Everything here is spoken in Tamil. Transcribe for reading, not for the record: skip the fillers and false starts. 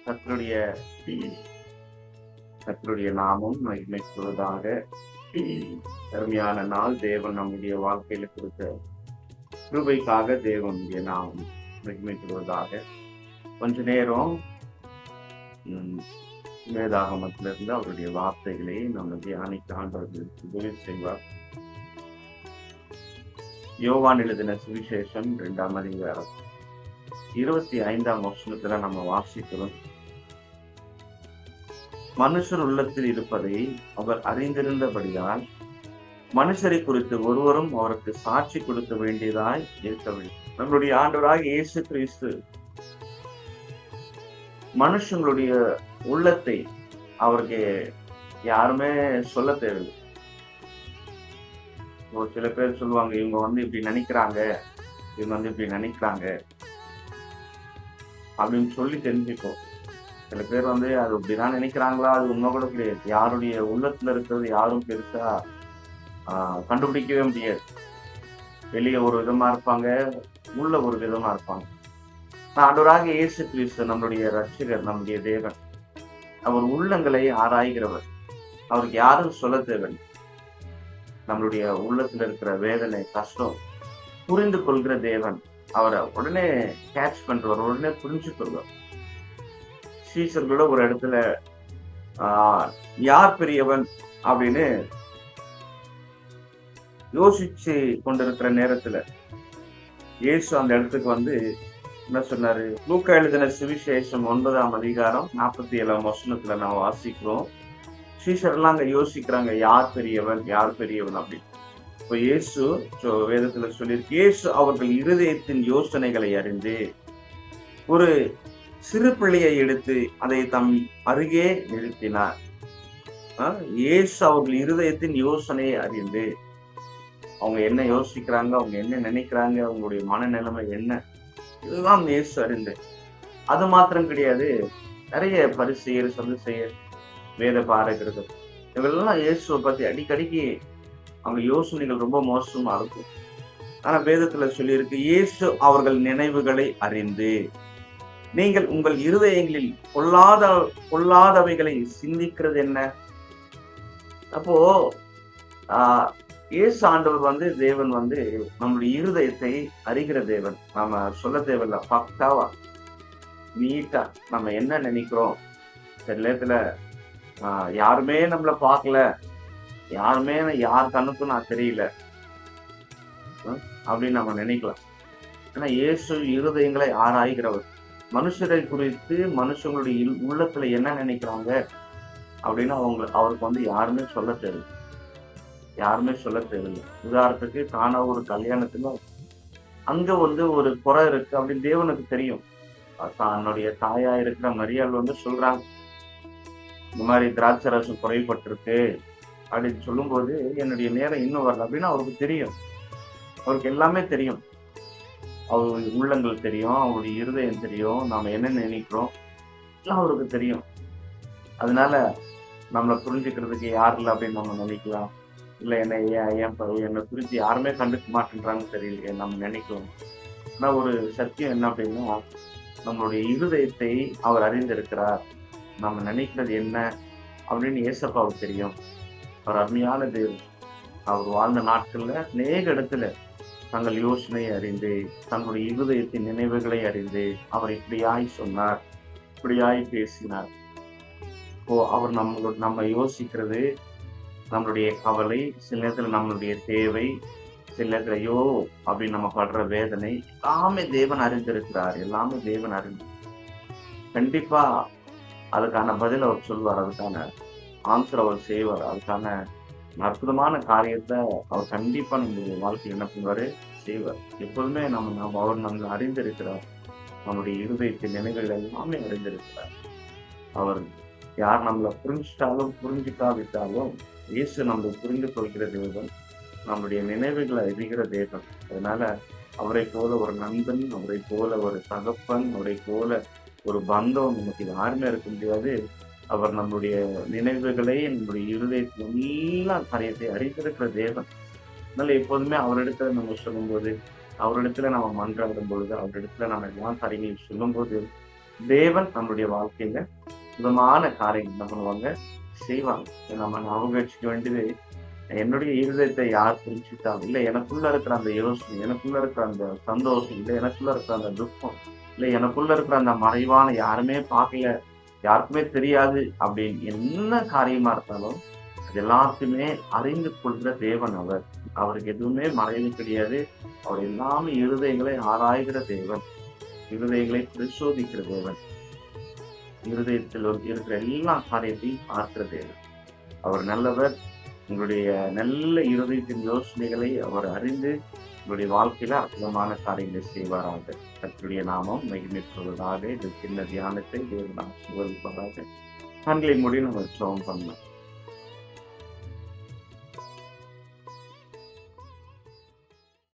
கர்த்தருடைய கர்த்தருடைய நாமம் மகிமைப்படுவதாக. அருமையான நாள் தேவன் நம்முடைய வாழ்க்கையில கொடுத்த கிருபைக்காக தேவனுடைய நாமம் மகிமைப்படுவதாக. கொஞ்ச நேரம் வேதாகமத்திலிருந்து அவருடைய வார்த்தைகளை நம்ம தியானிக்க ஆண்டவர்களுக்கு உதவி செய்வார். யோவான் எழுதின சுவிசேஷம் 2ஆம் அதிகாரம் 25ஆம் வசனத்துல நம்ம வாசிக்கிறோம். மனுஷர் உள்ளத்தில் இருப்பதை அவர் அறிந்திருந்தபடியால் மனுஷரை குறித்து ஒருவரும் அவருக்கு சாட்சி கொடுக்க வேண்டியதாய் இருக்கவில்லை. நம்மளுடைய ஆண்டவராக இயேசு கிறிஸ்து மனுஷங்களுடைய உள்ளத்தை அவருக்கு யாருமே சொல்ல தேவையில்லை. ஒரு சில பேர் சொல்லுவாங்க, இவங்க இப்படி நினைக்கிறாங்க, இவங்க இப்படி நினைக்கிறாங்க அப்படின்னு சொல்லி தெரிஞ்சுப்போம். சில பேர் அது இப்படிதான் நினைக்கிறாங்களா, அது உண்மை கூட கிடையாது. யாருடைய உள்ளத்துல இருக்கிறது யாரும் பெருசா கண்டுபிடிக்கவே முடியாது. வெளியே ஒரு விதமா இருப்பாங்க, உள்ள ஒரு விதமா இருப்பாங்க. ஆண்டவராக இயேசு கிறிஸ்து நம்மளுடைய ரட்சகர், நம்முடைய தேவன். அவர் உள்ளங்களை ஆராய்கிறவர். அவருக்கு யாரும் சொல்ல தேவையில்லை. நம்மளுடைய உள்ளத்துல இருக்கிற வேதனை, கஷ்டம் புரிந்து கொள்கிற தேவன். அவரை உடனே கேட்ச் பண்றவர், உடனே புரிஞ்சு கொள்வார். சீசர்களோட ஒரு இடத்துல யார் பெரியவன் அப்படின்னு யோசிச்சு கொண்டிருக்கிற நேரத்துல இயேசு அந்த இடத்துக்கு என்ன சொன்னாரு? லூக்கா எழுதின சுவிசேஷம் 9ஆம் அதிகாரம் 47ஆம் வசனத்துல நான் வாசிக்கிறோம். சீசர்லாம் அங்க யோசிக்கிறாங்க, யார் பெரியவன், யார் பெரியவன் அப்படின்னு. இப்ப இயேசு வேதத்துல சொல்லியிருக்கு, இயேசு அவர்கள் இருதயத்தின் யோசனைகளை அறிந்து ஒரு சிறு பிள்ளையை எடுத்து அதை தம் அருகே நிறுத்தினார். இயேசு அவர்கள் இருதயத்தின் யோசனையை அறிந்து, அவங்க என்ன யோசிக்கிறாங்க, அவங்க என்ன நினைக்கிறாங்க, அவங்களுடைய மனநிலைமை என்ன, இதெல்லாம் இயேசு அறிந்து. அது மாத்திரம் கிடையாது, நிறைய பரிசெயர், சதுசெயர், வேத பாரகர்கள், இவெல்லாம் இயேசுவை பத்தி அடிக்கடிக்கு அவங்க யோசனைகள் ரொம்ப மோசமா இருக்கும். ஆனா வேதத்துல சொல்லியிருக்கு, இயேசு அவர்கள் நினைவுகளை அறிந்து. நீங்கள் உங்கள் இருதயங்களில் பொல்லாதவைகளை சிந்திக்கிறது என்ன? அப்போ இயேசு ஆண்டவர் தேவன் நம்முடைய இருதயத்தை அறிகிற தேவன். நாம சொல்ல தேவையில்ல, பக்காவா நீட்டா நம்ம என்ன நினைக்கிறோம். சில நேரத்துல யாருமே நம்மள பார்க்கல, யாருமே யார் கண்ணுக்கும் நான் தெரியல அப்படின்னு நம்ம நினைக்கலாம். ஆனா இயேசு இருதயங்களை ஆராய்கிறவர். மனுஷரை குறித்து மனுஷங்களுடைய உள்ளத்துல என்ன நினைக்கிறாங்க அப்படின்னு அவருக்கு யாருமே சொல்ல தேவையில்லை, யாருமே சொல்ல தேவையில்லை. உதாரணத்துக்கு தானா ஒரு கல்யாணத்துல அங்க ஒரு குறை இருக்கு அப்படின்னு தேவனுக்கு தெரியும். தன்னுடைய தாயா இருக்கிற மரியாள் சொல்றாங்க, இந்த மாதிரி திராட்சை ரசம் குறைபட்டிருக்கு அப்படின்னு சொல்லும்போது என்னுடைய நேரம் இன்னும் வரல அப்படின்னு அவருக்கு தெரியும். அவருக்கு எல்லாமே தெரியும். அவருடைய உள்ளங்கள் தெரியும், அவருடைய இருதயம் தெரியும், நாம என்ன நினைக்கிறோம் எல்லாம் அவருக்கு தெரியும். அதனால நம்மளை புரிஞ்சுக்கிறதுக்கு யார் இல்லை அப்படின்னு நம்ம நினைக்கலாம். இல்லை என்னை புரிஞ்சு யாருமே கண்டுக்க மாட்டேன்றாங்கன்னு தெரியலையே நம்ம நினைக்கிறோம். ஆனா ஒரு சத்தியம் என்ன அப்படின்னா, நம்மளுடைய இருதயத்தை அவர் அறிந்திருக்கிறார். நம்ம நினைக்கிறது என்ன அப்படின்னு ஏசப்பாவுக்கு தெரியும். அவர் அருமையான தேவன். அவர் வாழ்ந்த நாட்கள்ல அநேக இடத்துல தங்கள் யோசனையை அறிந்து, தங்களுடைய இருதயத்தின் நினைவுகளை அறிந்து, அவர் இப்படியாய் சொன்னார், இப்படியாய் பேசினார். அவர் நம்ம யோசிக்கிறது, நம்மளுடைய கவலை, சில நேரத்துல நம்மளுடைய தேவை, சில நேரத்துல ஐயோ அப்படின்னு நம்ம படுற வேதனை, எல்லாமே தேவன் அறிந்திருக்கிறார். எல்லாமே தேவன் அறிந்து கண்டிப்பா அதுக்கான பதில் அவர் சொல்வார், அதுக்கான ஆன்சர் அவர் செய்வார், அதுக்கான அற்புதமான காரியத்தை அவர் கண்டிப்பா நம்மளுடைய வாழ்க்கையில் என்ன பண்ணுவாரு, செய்வார். எப்போதுமே அவர் நம்மளை அறிந்திருக்கிறார். நம்முடைய இருதயத்தின் நினைவுகள் எல்லாமே அறிந்திருக்கிறார். அவர் யார் நம்மளை புரிஞ்சிட்டாலும் புரிஞ்சிக்காவிட்டாலும் இயேசு நம்மளை புரிந்து கொள்கிற தேவன், நம்முடைய நினைவுகளை அறிகிற தேவன். அதனால அவரை போல ஒரு நண்பன், அவரை போல ஒரு தகப்பன், அவரை போல ஒரு பந்தம் நமக்கு யாருமே இருக்க முடியாது. அவர் நம்முடைய நினைவுகளை, நம்முடைய இருதயத்தின் எல்லா காரியத்தை அறிந்திருக்கிற தேவன். அதனால எப்போதுமே அவரிடத்துல நம்ம சொல்லும்போது, அவரிடத்துல நம்ம மன்றாடும் பொழுது, அவரிடத்துல நம்ம எல்லா காரியங்களையும் சொல்லும்போது தேவன் நம்மளுடைய வாழ்க்கையில விதமான காரியங்கள் என்ன பண்ணுவாங்க, செய்வாங்க. நம்ம ஞாபகம் வச்சுக்க வேண்டியது, என்னுடைய இருதயத்தை யார் புரிஞ்சுக்கிட்டாலும், இல்ல எனக்குள்ள இருக்கிற அந்த யோசனை, எனக்குள்ள இருக்கிற அந்த சந்தோஷம், இல்ல எனக்குள்ள இருக்கிற அந்த துக்கம், இல்ல எனக்குள்ள இருக்கிற அந்த மறைவான யாருமே பார்க்கல, யாருக்குமே தெரியாது அப்படின்னு என்ன காரியமா இருந்தாலும், அது எல்லாத்தையுமே அறிந்து கொள்கிற தேவன் அவர். அவருக்கு எதுவுமே மறைவு கிடையாது. அவர் எல்லாமே இருதயங்களை ஆராய்கிற தேவன். இருதயங்களை பரிசோதிக்கிற தேவன். இருதயத்தில் இருக்கிற எல்லா காரியத்தையும் பார்க்கிற தேவன். அவர் நல்லவர். உங்களுடைய நல்ல இருதயத்தின் யோசனைகளை அவர் அறிந்து உங்களுடைய வாழ்க்கையில அற்புதமான காரியங்களை செய்வாராக. கர்த்தருடைய நாமம் மகிமைப்படுவதாக. இந்த சின்ன தியானத்தை தேவன் ஆசீர்வதிப்பாராக. கண்களை மூடி நம்ம ஜெபம் பண்ணலாம்.